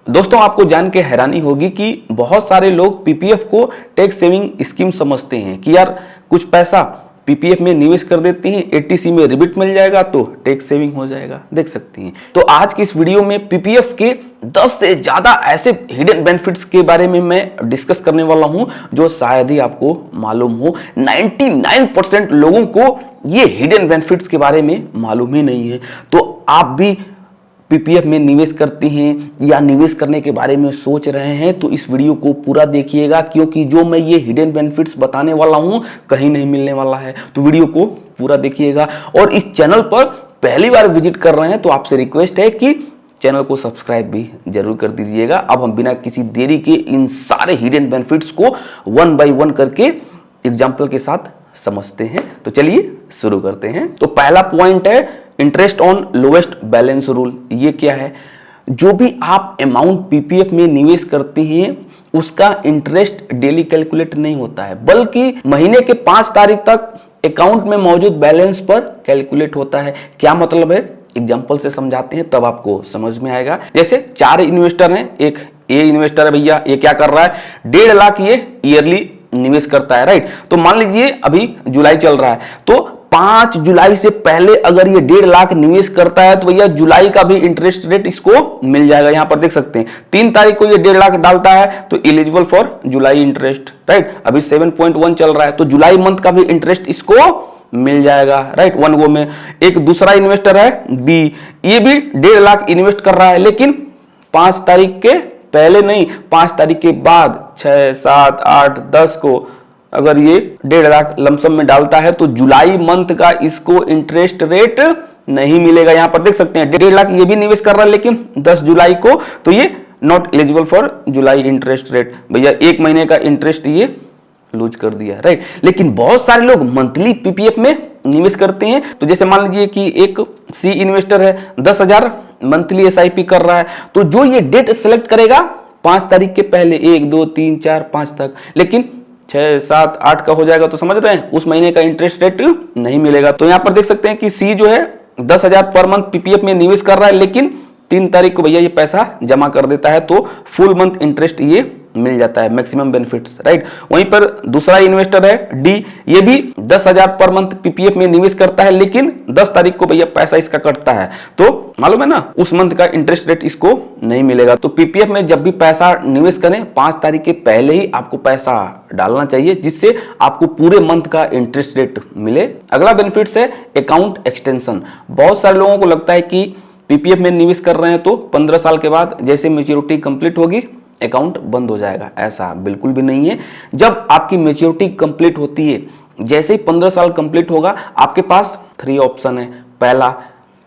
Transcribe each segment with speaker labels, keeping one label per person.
Speaker 1: दोस्तों आपको जान के हैरानी होगी कि बहुत सारे लोग पीपीएफ को टैक्स सेविंग स्कीम समझते हैं कि यार कुछ पैसा पीपीएफ में निवेश कर देते हैं, एटीसी में रिबिट मिल जाएगा तो टैक्स सेविंग हो जाएगा। देख सकते हैं। तो आज की इस वीडियो में पीपीएफ के 10 से ज्यादा ऐसे हिडन बेनिफिट्स के बारे में मैं डिस्कस करने वाला हूं जो शायद ही आपको मालूम हो। 99% लोगों को ये हिडन बेनिफिट्स के बारे में मालूम ही नहीं है। तो आप भी पीपीएफ में निवेश करते हैं या निवेश करने के बारे में सोच रहे हैं तो इस वीडियो को पूरा देखिएगा, क्योंकि जो मैं ये हिडन बेनिफिट्स बताने वाला हूं कहीं नहीं मिलने वाला है। तो वीडियो को पूरा देखिएगा। और इस चैनल पर पहली बार विजिट कर रहे हैं तो आपसे रिक्वेस्ट है कि चैनल को सब्सक्राइब भी जरूर कर दीजिएगा। अब हम बिना किसी देरी के इन सारे हिडन बेनिफिट्स को वन बाय वन करके एग्जाम्पल के साथ समझते हैं। तो चलिए शुरू करते हैं। तो पहला पॉइंट है interest on lowest balance rule. ये क्या है? जो भी आप अमाउंट पीपीएफ में निवेश करते हैं उसका इंटरेस्ट डेली कैलकुलेट नहीं होता है, बल्कि महीने के 5 तारीख तक अकाउंट में मौजूद बैलेंस पर कैलकुलेट होता है। क्या मतलब है? एग्जाम्पल से समझाते हैं तब आपको समझ में आएगा। जैसे 4 इन्वेस्टर हैं, एक ए इन्वेस्टर है भैया, ये क्या कर रहा है? 1.5 लाख ये ईयरली निवेश करता है, राइट। तो मान लीजिए अभी जुलाई चल रहा है, तो 5 जुलाई से पहले अगर ये 1.5 लाख निवेश करता है तो भैया जुलाई का भी इंटरेस्ट रेट इसको मिल जाएगा। यहां पर देख सकते हैं 3 तारीख को ये 1.5 लाख डालता है तो eligible for July interest, right. अभी 7.1 चल रहा है तो जुलाई मंथ का भी इंटरेस्ट इसको मिल जाएगा, राइट, वन गो में। एक दूसरा इन्वेस्टर है बी, ये भी 1.5 लाख इन्वेस्ट कर रहा है, लेकिन 5 तारीख के पहले नहीं, 5 तारीख के बाद 6, 7, 8, 10 को अगर ये 1.5 लाख लमसम में डालता है तो जुलाई मंथ का इसको इंटरेस्ट रेट नहीं मिलेगा। यहां पर देख सकते हैं 1.5 लाख ये भी निवेश कर रहा है, लेकिन 10 जुलाई को तो ये not eligible for July interest rate. भैया 1 महीने का इंटरेस्ट ये लूज कर दिया, राइट। लेकिन बहुत सारे लोग मंथली पीपीएफ में निवेश करते हैं। तो जैसे मान लीजिए कि एक सी इन्वेस्टर है, 10,000 मंथली एसआईपी कर रहा है, तो जो ये डेट सेलेक्ट करेगा 5 तारीख के पहले 1, 2, 3, 4, 5 तक, लेकिन 6, 7, 8 का हो जाएगा तो समझ रहे हैं उस महीने का इंटरेस्ट रेट नहीं मिलेगा। तो यहां पर देख सकते हैं कि सी जो है 10,000 पर मंथ पीपीएफ में निवेश कर रहा है, लेकिन 3 तारीख को भैया ये पैसा जमा कर देता है तो फुल मंथ इंटरेस्ट ये मिल जाता है, मैक्सिमम बेनिफिट्स, राइट। वहीं पर दूसरा इन्वेस्टर है डी, ये भी 10,000 पर मंथ पीपीएफ में निवेश करता है, लेकिन 10 तारीख को भैया पैसा इसका कटता है तो मालूम है ना उस मंथ का इंटरेस्ट रेट इसको नहीं मिलेगा। तो पीपीएफ में जब भी पैसा निवेश करें 5 तारीख के पहले ही आपको पैसा डालना चाहिए, जिससे आपको पूरे मंथ का इंटरेस्ट रेट मिले। अगला बेनिफिट्स है अकाउंट एक्सटेंशन। बहुत सारे लोगों को लगता है कि पीपीएफ में निवेश कर रहे हैं तो 15 साल के बाद जैसे मैच्योरिटी कंप्लीट होगी अकाउंट बंद हो जाएगा। ऐसा बिल्कुल भी नहीं है। जब आपकी मैच्योरिटी कंप्लीट होती है, जैसे ही 15 साल कंप्लीट होगा, आपके पास 3 ऑप्शन है। पहला,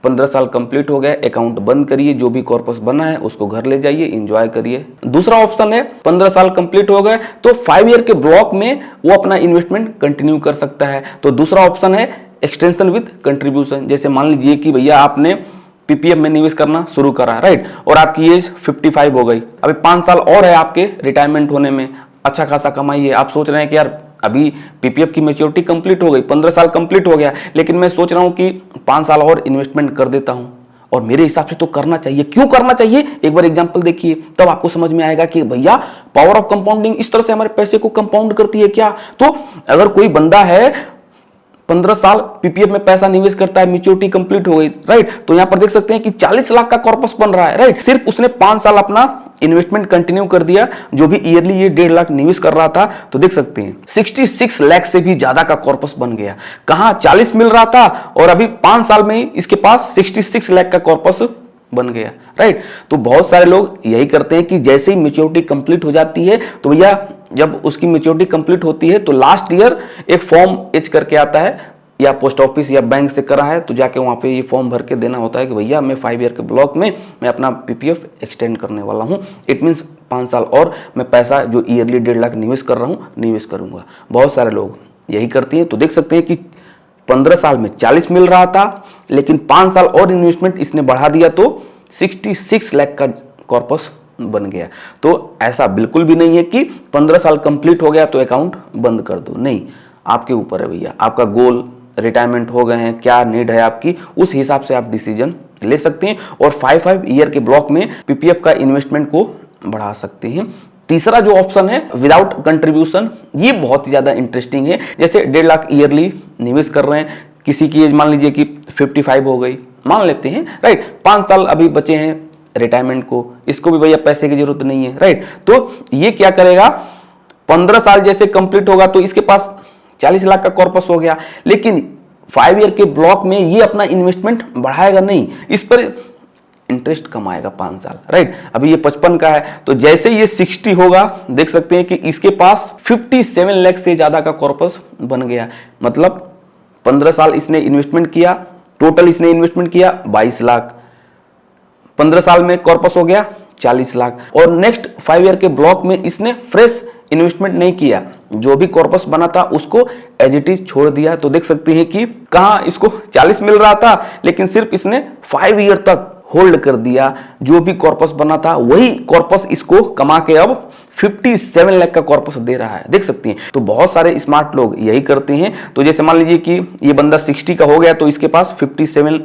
Speaker 1: 15 साल कंप्लीट हो गए अकाउंट बंद करिए, जो भी कॉर्पस बना है उसको घर ले जाइए, एंजॉय करिए। दूसरा ऑप्शन है 15 साल कंप्लीट हो गए तो 5 ईयर के ब्लॉक में वो अपना इन्वेस्टमेंट कंटिन्यू कर सकता है। तो दूसरा ऑप्शन है एक्सटेंशन विद कंट्रीब्यूशन। जैसे मान लीजिए कि भैया आपने पीपीएफ में निवेश करना शुरू करा, राइट, और आपकी एज 55 हो गई, अभी 5 साल और है आपके रिटायरमेंट होने में, अच्छा खासा कमाई है। आप सोच रहे हैं कि यार अभी पीपीएफ की मैच्योरिटी कंप्लीट हो गई, 15 साल कंप्लीट हो गया, लेकिन मैं सोच रहा हूं कि 5 साल और इन्वेस्टमेंट कर देता हूं, और मेरे हिसाब से तो करना चाहिए। क्यों करना चाहिए? एक बार एग्जांपल देखिए, तब आपको समझ में आएगा कि भैया पावर ऑफ कंपाउंडिंग इस तरह से हमारे पैसे को कंपाउंड करती है क्या। तो अगर कोई बंदा है 15 साल पीपीएफ में पैसा निवेश करता है, मैच्योरिटी कंप्लीट हो गई, राइट, तो यहां पर देख सकते हैं कि 40 लाख का कॉर्पस बन रहा है, राइट। सिर्फ उसने 5 साल अपना इन्वेस्टमेंट कंटिन्यू कर दिया, जो भी ईयरली ये 1.5 लाख निवेश कर रहा था, तो देख सकते हैं 66 लाख से भी ज्यादा का कॉर्पस बन गया। कहां 40 मिल रहा था और अभी 5 साल में ही इसके पास 66 लाख का कॉर्पस बन गया, राइट। तो बहुत सारे लोग यही करते हैं कि जैसे ही मैच्योरिटी कंप्लीट हो जाती है तो भैया जब उसकी मैच्योरिटी कंप्लीट होती है तो लास्ट ईयर एक फॉर्म एच करके आता है, या पोस्ट ऑफिस या बैंक से करा है तो जाके वहां पे ये फॉर्म भर के देना होता है कि भैया मैं 5 ईयर के ब्लॉक में मैं अपना पीपीएफ एक्सटेंड करने वाला हूं। इट मींस 5 साल और मैं पैसा जो ईयरली 1.5 लाख निवेश कर रहा हूं निवेश करूंगा। बहुत सारे लोग यही करते हैं। तो देख सकते हैं कि 15 साल में 40 मिल रहा था, लेकिन 5 साल और इन्वेस्टमेंट इसने बढ़ा दिया तो 66 लाख का कॉर्पस बन गया। तो ऐसा बिल्कुल भी नहीं है कि 15 साल कंप्लीट हो गया तो अकाउंट बंद कर दो, नहीं, आपके ऊपर है भैया। आपका गोल रिटायरमेंट हो गए हैं, क्या नीड है आपकी, उस हिसाब से आप डिसीजन ले सकते हैं और 5 ईयर के ब्लॉक में पीपीएफ का इन्वेस्टमेंट को बढ़ा सकते हैं। तीसरा जो ऑप्शन है विदाउट कंट्रीब्यूशन, ये बहुत ही ज्यादा इंटरेस्टिंग है। जैसे 1.5 लाख ईयरली निवेश कर रहे हैं, किसी की एज मान लीजिए कि 55 हो गई, मान लेते हैं, राइट, 5 साल अभी बचे हैं रिटायरमेंट को, इसको भी भैया पैसे की जरूरत नहीं है, राइट। तो ये क्या करेगा, 15 साल जैसे कंप्लीट होगा तो इसके पास 40 लाख का कॉर्पस हो गया, लेकिन 5 ईयर के ब्लॉक में ये अपना इन्वेस्टमेंट बढ़ाएगा नहीं, इस पर इंटरेस्ट कमाएगा 5 साल, राइट। अभी ये 55 का है, तो जैसे ये 60 होगा, देख सकते हैं कि इसके पास 57 लाख से ज्यादा का कॉर्पस बन गया। मतलब 15 साल इसने इन्वेस्टमेंट किया, टोटल इसने इन्वेस्टमेंट किया 22 लाख, 15 साल में कॉर्पस हो गया 40 लाख, और नेक्स्ट 5 ईयर के ब्लॉक में इसने फ्रेश इन्वेस्टमेंट नहीं किया, जो भी कॉर्पस बना था उसको एज इट इज छोड़ दिया। तो देख सकते हैं कि कहां इसको 40 मिल रहा था, लेकिन सिर्फ इसने 5 ईयर तक होल्ड कर दिया, जो भी कॉर्पस बना था वही कॉर्पस इसको कमा के अब 57 लाख का कॉर्पस दे रहा है, देख सकते हैं। तो बहुत सारे स्मार्ट लोग यही करते हैं। तो जैसे मान लीजिए कि ये बंदा 60 का हो गया, तो इसके पास 57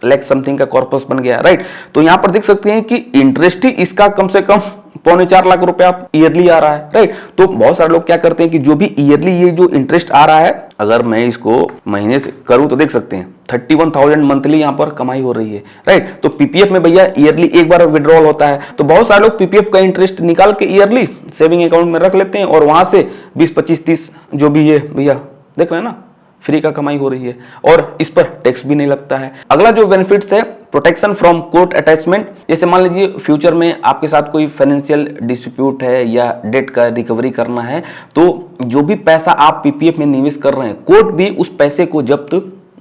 Speaker 1: लाख समथिंग का कॉर्पस बन गया, राइट। तो यहां पर देख सकते हैं कि इंटरेस्ट ही इसका कम से कम 3.25 लाख रुपया ईयरली आ रहा है, राइट। तो बहुत सारे लोग क्या करते हैं कि जो भी ईयरली ये जो इंटरेस्ट आ रहा है, अगर मैं इसको महीने से करूं तो देख सकते हैं 31,000 मंथली यहां पर कमाई हो रही है, राइट। तो पीपीएफ में भैया ईयरली एक बार विड्रॉल होता है, तो बहुत सारे लोग पीपीएफ का इंटरेस्ट निकाल के ईयरली सेविंग अकाउंट में रख लेते हैं और वहां से 20, 25, 30 जो भी ये भैया देख रहे हैं ना, फ्री का कमाई हो रही है और इस पर टैक्स भी नहीं लगता है। अगला जो बेनिफिट्स है, प्रोटेक्शन फ्रॉम कोर्ट अटैचमेंट। जैसे मान लीजिए फ्यूचर में आपके साथ कोई फाइनेंशियल डिस्प्यूट है या डेट का रिकवरी करना है, तो जो भी पैसा आप पीपीएफ में निवेश कर रहे हैं, कोर्ट भी उस पैसे को जब्त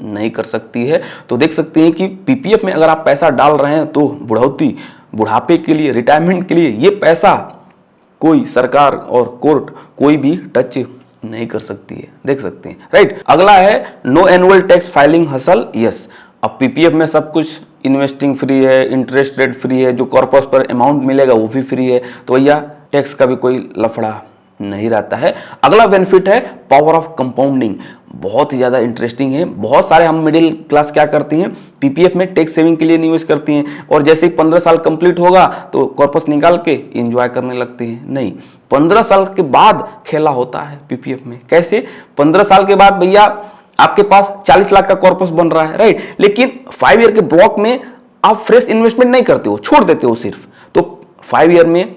Speaker 1: नहीं कर सकती है। तो देख सकते हैं कि पीपीएफ में अगर आप पैसा डाल रहे हैं तो बुढ़ौती, बुढ़ापे के लिए, रिटायरमेंट के लिए ये पैसा कोई सरकार और कोर्ट कोई भी टच नहीं कर सकती है, देख सकते हैं, राइट। अगला है no annual tax filing hassle, yes. अब पीपीएफ में सब कुछ इन्वेस्टिंग फ्री है, इंटरेस्ट रेट फ्री है, जो कॉर्पस पर अमाउंट मिलेगा वो भी फ्री है, तो भैया टैक्स का भी कोई लफड़ा नहीं रहता है। अगला बेनिफिट है पावर ऑफ कंपाउंडिंग, बहुत ही ज्यादा इंटरेस्टिंग है। बहुत सारे हम मिडिल क्लास क्या करती हैं, पीपीएफ में टैक्स सेविंग के लिए निवेश करती हैं और जैसे ही 15 साल कंप्लीट होगा तो कॉर्पस निकाल के एंजॉय करने लगते हैं। नहीं, 15 साल के बाद खेला होता है पीपीएफ में। कैसे? 15 साल के बाद भैया आपके पास 40 लाख का कॉर्पस बन रहा है, राइट, लेकिन 5 ईयर के ब्लॉक में आप फ्रेश इन्वेस्टमेंट नहीं करते हो, छोड़ देते हो सिर्फ। तो 5 ईयर में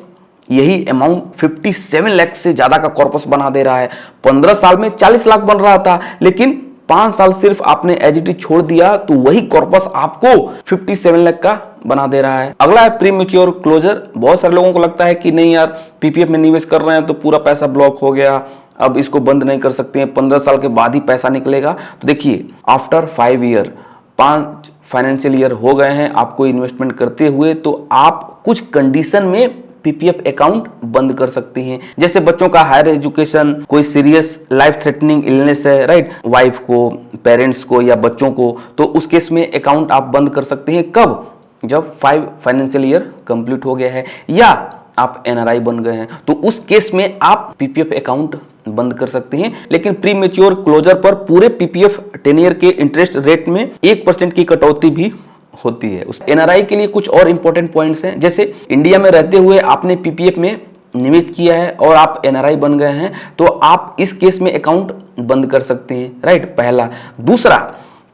Speaker 1: यही अमाउंट 57 लाख से ज्यादा का कॉर्पस बना दे रहा है। 15 साल में 40 लाख बन रहा था, लेकिन 5 साल सिर्फ आपने एज इट इज छोड़ दिया तो वही कॉर्पस आपको 57 लाख का बना दे रहा है। अगला है प्री मैच्योर क्लोजर। बहुत सारे लोगों को लगता है कि नहीं यार, पीपीएफ में निवेश कर रहे हैं तो पूरा पैसा ब्लॉक हो गया, अब इसको बंद नहीं कर सकते हैं, 15 साल के बाद ही पैसा निकलेगा। तो देखिए, आफ्टर 5 ईयर, 5 फाइनेंशियल ईयर हो गए हैं आपको इन्वेस्टमेंट करते हुए, तो आप कुछ कंडीशन में पीपीएफ अकाउंट बंद कर सकती हैं। जैसे बच्चों का हायर एजुकेशन, कोई सीरियस लाइफ थ्रेटनिंग इलनेस है, राइट, वाइफ को, पेरेंट्स को या बच्चों को, तो उस केस में अकाउंट आप बंद कर सकते हैं। कब? जब 5 फाइनेंशियल ईयर कंप्लीट हो गया है या आप एनआरआई बन गए हैं, तो उस केस में आप पीपीएफ अकाउंट बंद कर सकते हैं। लेकिन प्री मैच्योर क्लोजर पर पूरे पीपीएफ 10 ईयर के इंटरेस्ट रेट में 1% की कटौती भी होती है। उस एनआरआई के लिए कुछ और इंपॉर्टेंट पॉइंट्स हैं। जैसे इंडिया में रहते हुए आपने पीपीएफ में निवेश किया है और आप एनआरआई बन गए हैं, तो आप इस केस में अकाउंट बंद कर सकते हैं, राइट, पहला। दूसरा,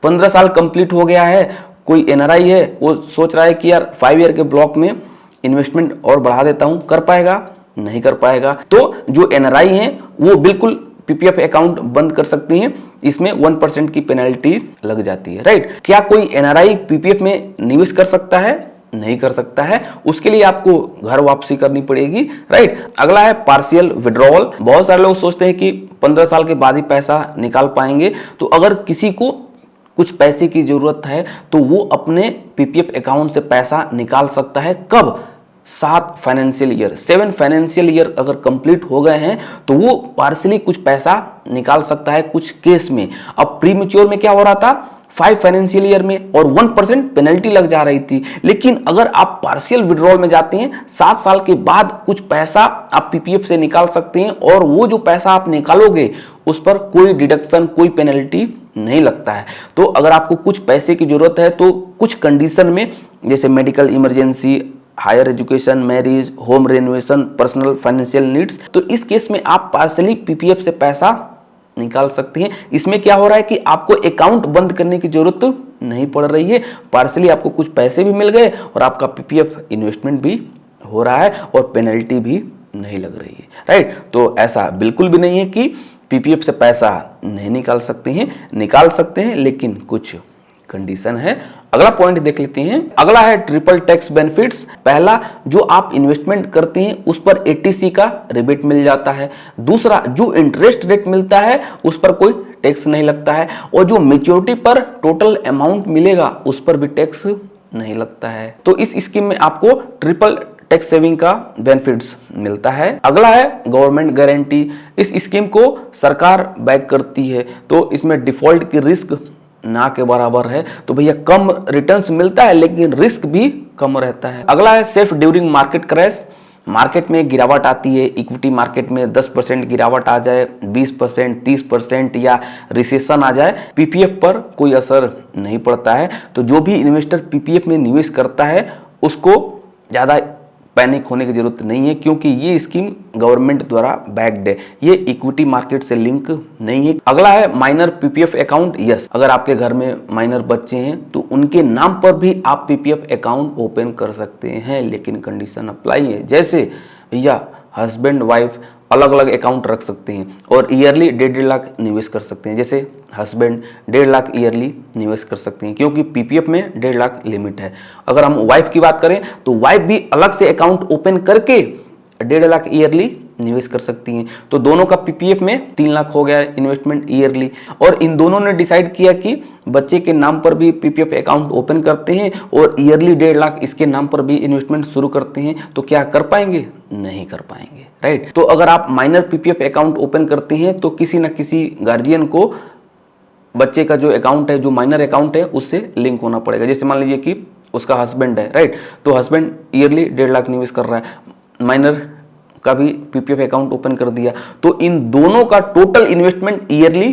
Speaker 1: 15 साल कंप्लीट हो गया है, कोई एनआरआई है, वो सोच रहा है कि यार 5 ईयर के ब्लॉक में इन्वेस्टमेंट और बढ़ा देता हूं, कर पाएगा? नहीं कर पाएगा। तो जो एनआरआई हैं वो बिल्कुल पीपीएफ अकाउंट बंद कर सकती हैं, इसमें 1% की पेनल्टी लग जाती है, राइट। क्या कोई एनआरआई पीपीएफ में निवेश कर सकता है? नहीं कर सकता है, उसके लिए आपको घर वापसी करनी पड़ेगी, राइट। अगला है पार्शियल विड्रॉवल। बहुत सारे लोग सोचते हैं कि 15 साल के बाद ही पैसा निकाल पाएंगे, तो अगर किसी को कुछ पैसे की जरूरत है तो वो अपने पीपीएफ अकाउंट से पैसा निकाल सकता है। कब? 7 फाइनेंशियल ईयर, 7 फाइनेंशियल ईयर अगर कंप्लीट हो गए हैं तो वो पार्शियली कुछ पैसा निकाल सकता है कुछ केस में। अब प्री मैच्योर में क्या हो रहा था, 5 फाइनेंशियल ईयर में, और 1% पेनल्टी लग जा रही थी। लेकिन अगर आप पार्शियल विड्रॉल में जाते हैं, 7 साल के बाद कुछ पैसा आप पीपीएफ से निकाल सकते हैं और वो जो पैसा आप निकालोगे उस पर कोई डिडक्शन, कोई पेनल्टी नहीं लगता है। तो अगर आपको कुछ पैसे की जरूरत है तो कुछ कंडीशन में, जैसे medical emergency, higher education, marriage, home renovation, personal financial needs, तो इस केस में आप पार्सली पीपीएफ से पैसा निकाल सकते हैं। इसमें क्या हो रहा है कि आपको अकाउंट बंद करने की जरूरत नहीं पड़ रही है, पार्सली आपको कुछ पैसे भी मिल गए और आपका पीपीएफ इन्वेस्टमेंट भी हो रहा है और पेनल्टी भी नहीं लग रही है, राइट। तो ऐसा बिल्कुल भी नहीं है कि पीपीएफ से पैसा नहीं निकाल सकते हैं, निकाल सकते हैं, लेकिन कुछ कंडीशन है। अगला पॉइंट देख लेते हैं। अगला है ट्रिपल टैक्स बेनिफिट्स। पहला, जो आप इन्वेस्टमेंट करते हैं उस पर एटीसी का रिबेट मिल जाता है। दूसरा, जो इंटरेस्ट रेट मिलता है उस पर कोई टैक्स नहीं लगता है, और जो मैच्योरिटी पर टोटल अमाउंट मिलेगा उस पर भी टैक्स नहीं लगता है। तो इस स्कीम में आपको ट्रिपल टैक्स सेविंग का बेनिफिट्स मिलता है। अगला है गवर्नमेंट गारंटी। इस स्कीम को सरकार बैक करती है, तो इसमें डिफॉल्ट की रिस्क ना के बराबर है, तो भैया कम रिटर्न्स मिलता है लेकिन रिस्क भी कम रहता है। अगला है safe during market crash. Market में गिरावट आती है, इक्विटी मार्केट में 10% गिरावट आ जाए, 20%, 30% या रिसेशन आ जाए, पीपीएफ पर कोई असर नहीं पड़ता है। तो जो भी इन्वेस्टर पीपीएफ में निवेश करता है उसको ज़्यादा पैनिक होने की जरूरत नहीं है, क्योंकि ये स्कीम गवर्नमेंट द्वारा बैक्ड है, ये इक्विटी मार्केट से लिंक नहीं है। अगला है माइनर पीपीएफ अकाउंट। यस, अगर आपके घर में माइनर बच्चे हैं तो उनके नाम पर भी आप पीपीएफ अकाउंट ओपन कर सकते हैं, लेकिन कंडीशन अप्लाई है। जैसे भैया हस्बैंड वाइफ अलग अलग अकाउंट रख सकते हैं और ईयरली 1.5 लाख निवेश कर सकते हैं। जैसे हस्बैंड 1.5 लाख ईयरली निवेश कर सकते हैं, क्योंकि पीपीएफ में 1.5 लाख लिमिट है। अगर हम वाइफ की बात करें तो वाइफ भी अलग से अकाउंट ओपन करके 1.5 लाख ईयरली निवेश कर सकती हैं। तो दोनों का पीपीएफ में 3 लाख हो गया इन्वेस्टमेंट ईयरली। और इन दोनों ने डिसाइड किया कि बच्चे के नाम पर भी पीपीएफ अकाउंट ओपन करते हैं और ईयरली 1.5 लाख इसके नाम पर भी इन्वेस्टमेंट शुरू करते हैं, तो क्या कर पाएंगे? नहीं कर पाएंगे, राइट। तो अगर आप माइनर पीपीएफ अकाउंट ओपन करते हैं तो किसी न किसी गार्जियन को बच्चे का जो अकाउंट है, जो माइनर अकाउंट है, उससे लिंक होना पड़ेगा। जैसे मान लीजिए कि उसका हस्बैंड है, राइट, तो हस्बैंड ईयरली 1.5 लाख निवेश कर रहा है, माइनर का भी पीपीएफ अकाउंट ओपन कर दिया, तो इन दोनों का टोटल इन्वेस्टमेंट ईयरली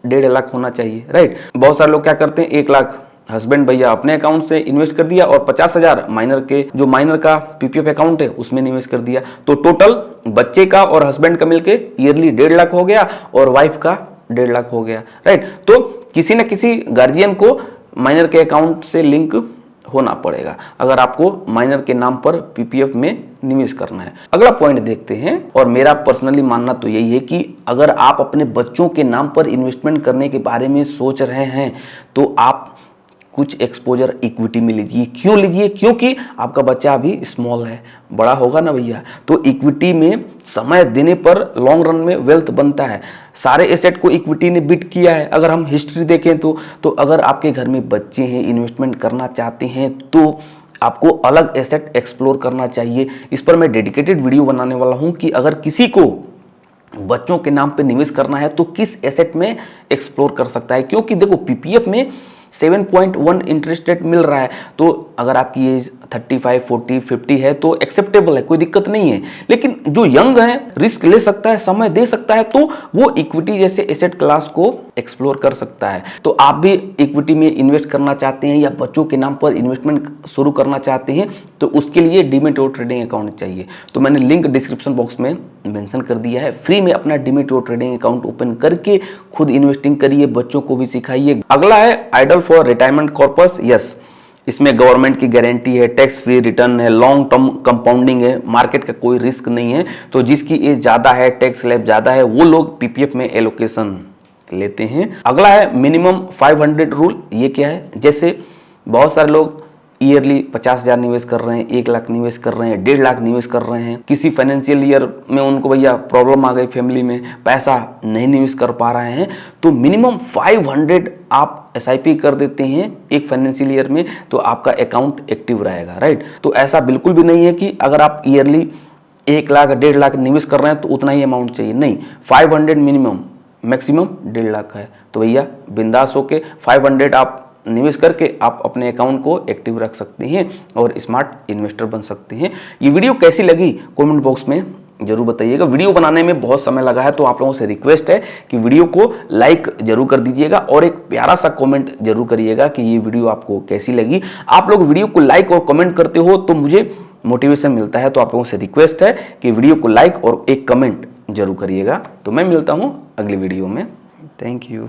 Speaker 1: 1.5 लाख होना चाहिए, राइट। बहुत सारे लोग क्या करते हैं, 1 लाख हस्बैंड भैया अपने अकाउंट से इन्वेस्ट कर दिया और 50,000 माइनर के, जो माइनर का पीपीएफ अकाउंट है उसमें निवेश कर दिया, तो टोटल बच्चे का और हस्बैंड का मिलके ईयरली 1.5 लाख हो गया और वाइफ का 1.5 लाख हो गया, राइट। तो किसी न किसी गार्जियन को माइनर के अकाउंट से लिंक होना पड़ेगा अगर आपको माइनर के नाम पर पीपीएफ में निवेश करना है। अगला पॉइंट देखते हैं, और मेरा पर्सनली मानना तो यही है कि अगर आप अपने बच्चों के नाम पर इन्वेस्टमेंट करने के बारे में सोच रहे हैं तो आप कुछ एक्सपोजर इक्विटी में लीजिए। क्यों लीजिए? क्योंकि आपका बच्चा अभी स्मॉल है, बड़ा होगा ना भैया, तो इक्विटी में समय देने पर लॉन्ग रन में वेल्थ बनता है। सारे एसेट को इक्विटी ने बीट किया है। अगर हम हिस्ट्री देखें तो अगर आपके घर में बच्चे हैं, इन्वेस्टमेंट करना चाहते हैं, तो आपको अलग एसेट एक्सप्लोर करना चाहिए। इस पर मैं डेडिकेटेड वीडियो बनाने वाला हूं कि अगर किसी को बच्चों के नाम पे निवेश करना है तो किस एसेट में एक्सप्लोर कर सकता है, क्योंकि देखो पीपीएफ में 7.1 इंटरेस्ट रेट मिल रहा है, तो अगर आपकी एज 35, 40, 50 है तो एक्सेप्टेबल है, कोई दिक्कत नहीं है। लेकिन जो यंग है, रिस्क ले सकता है, समय दे सकता है, तो वो इक्विटी जैसे एसेट क्लास को एक्सप्लोर कर सकता है। तो आप भी इक्विटी में इन्वेस्ट करना चाहते हैं या बच्चों के नाम पर इन्वेस्टमेंट शुरू करना चाहते हैं तो उसके लिए डीमैट और ट्रेडिंग अकाउंट चाहिए। तो मैंने लिंक डिस्क्रिप्शन बॉक्स में मेंशन कर दिया है। फ्री में अपना डीमैट और ट्रेडिंग अकाउंट ओपन करके खुद इन्वेस्टिंग करिए, बच्चों को भी सिखाइए। अगला है ideal for retirement corpus. Yes, इसमें गवर्नमेंट की गारंटी है, टैक्स फ्री रिटर्न है, लॉन्ग टर्म कंपाउंडिंग है, मार्केट का कोई रिस्क नहीं है। तो जिसकी एज ज्यादा है, टैक्स स्लैब ज्यादा है, वो लोग पीपीएफ में एलोकेशन लेते हैं। अगला है मिनिमम 500 रूल। ये क्या है? जैसे बहुत सारे लोग ईयरली 50,000 निवेश कर रहे हैं, 1 लाख निवेश कर रहे हैं, 1.5 लाख निवेश कर रहे हैं। किसी फाइनेंशियल ईयर में उनको भैया प्रॉब्लम आ गई, फैमिली में पैसा नहीं निवेश कर पा रहे हैं, तो मिनिमम 500 आप एसआईपी कर देते हैं एक फाइनेंशियल ईयर में, तो आपका अकाउंट एक्टिव रहेगा, राइट। तो ऐसा बिल्कुल भी नहीं है कि अगर आप ईयरली 1 लाख 1.5 लाख निवेश कर रहे हैं तो उतना ही अमाउंट चाहिए, नहीं, 500 मिनिमम, मैक्सिमम 1.5 लाख है। तो भैया बिंदास होके 500 आप निवेश करके आप अपने अकाउंट को एक्टिव रख सकते हैं और स्मार्ट इन्वेस्टर बन सकते हैं। ये वीडियो कैसी लगी कमेंट बॉक्स में जरूर बताइएगा। वीडियो बनाने में बहुत समय लगा है तो आप लोगों से रिक्वेस्ट है कि वीडियो को लाइक जरूर कर दीजिएगा और एक प्यारा सा कमेंट जरूर करिएगा कि ये वीडियो आपको कैसी लगी। आप लोग वीडियो को लाइक और कमेंट करते हो तो मुझे मोटिवेशन मिलता है। तो आप लोगों से रिक्वेस्ट है कि वीडियो को लाइक और एक कमेंट जरूर करिएगा। तो मैं मिलता हूँ अगली वीडियो में। Thank you.